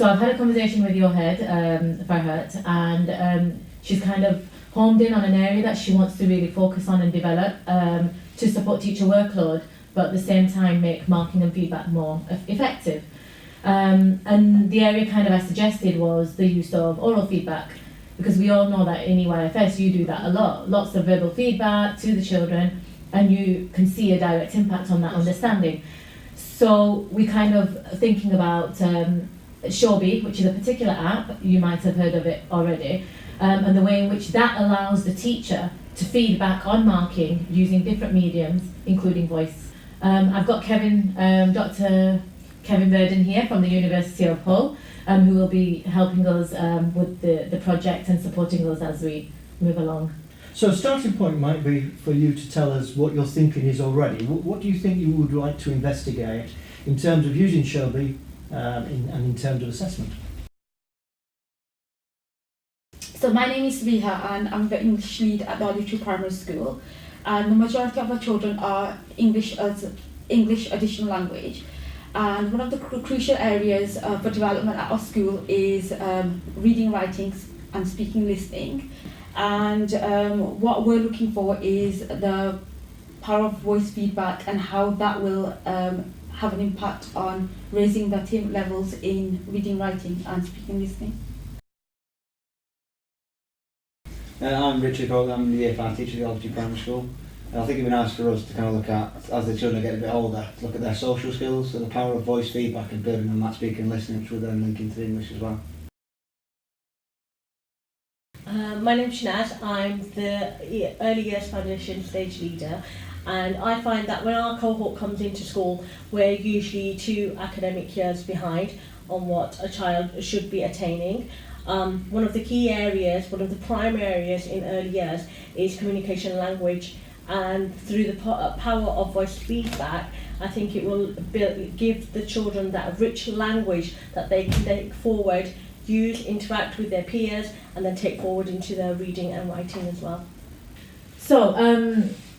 So I've had a conversation with your head, Farhat, and she's kind of homed in on an area that she wants to really focus on and develop to support teacher workload, but at the same time make marking and feedback more effective. And the area kind of I suggested was the use of oral feedback, because we all know that in EYFS you do that a lot, lots of verbal feedback to the children, and you can see a direct impact on that understanding. So we kind of thinking about Showbie, which is a particular app, you might have heard of it already, and the way in which that allows the teacher to feed back on marking using different mediums, including voice. I've got Dr. Kevin Burden here from the University of Hull, who will be helping us with the project and supporting us as we move along. So a starting point might be for you to tell us what your thinking is already. What do you think you would like to investigate in terms of using Showbie and in terms of assessment? So my name is Riha and I'm the English lead at the Olive Primary School, and the majority of our children are English as English additional language. And one of the crucial areas for development at our school is reading, writing and speaking, listening. And what we're looking for is the power of voice feedback and how that will have an impact on raising the attainment levels in reading, writing and speaking, listening. I'm Richard Cole, I'm the Year 5 teacher at the Olive Primary School. I think it'd be nice for us to kind of look at, as the children get a bit older, to look at their social skills and the power of voice feedback and building on that speaking and listening, which would then link into English as well. My name's Shanaz, I'm the Early Years Foundation stage leader, and I find that when our cohort comes into school, we're usually 2 academic years behind on what a child should be attaining. One of the key areas, one of the primary areas in early years is communication and language, and through the power of voice feedback, I think it will give the children that rich language that they can take forward, use, interact with their peers, and then take forward into their reading and writing as well. So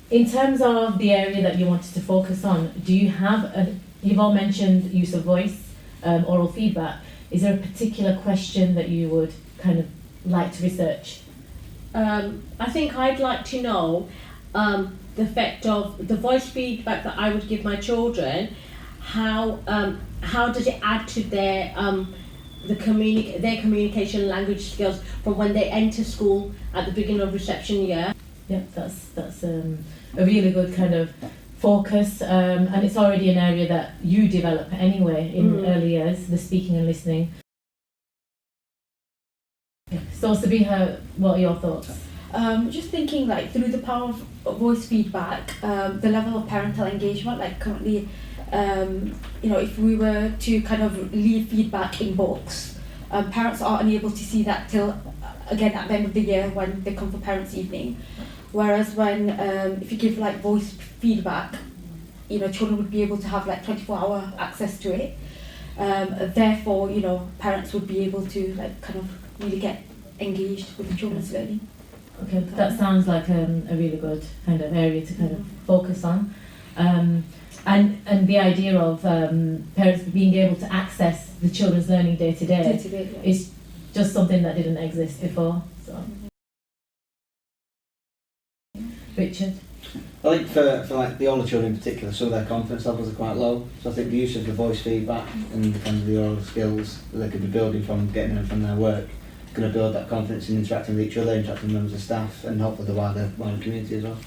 in terms of the area that you wanted to focus on, do you have you've all mentioned use of voice, oral feedback. Is there a particular question that you would kind of like to research? I think I'd like to know the effect of the voice feedback that I would give my children. How does it add to their communication language skills from when they enter school at the beginning of reception year? Yeah, that's a really good kind of focus, and it's already an area that you develop anyway in early years, the speaking and listening. So Sabiha, what are your thoughts? Just thinking like through the power of voice feedback, the level of parental engagement, like currently, if we were to kind of leave feedback in books, parents are unable to see that till again at the end of the year when they come for parents' evening. Whereas when if you give like voice feedback, children would be able to have like 24-hour access to it. Therefore, parents would be able to like kind of really get engaged with the children's learning. Okay, that sounds like a really good kind of area to kind of focus on. And the idea of parents being able to access the children's learning day to day is just something that didn't exist before. So. Richard? I think for like the older children in particular, some of their confidence levels are quite low. So I think the use of the voice feedback and kind of the oral skills that they could be building from getting them from their work is going to build that confidence in interacting with each other, interacting with members of staff, and hopefully the wider community as well.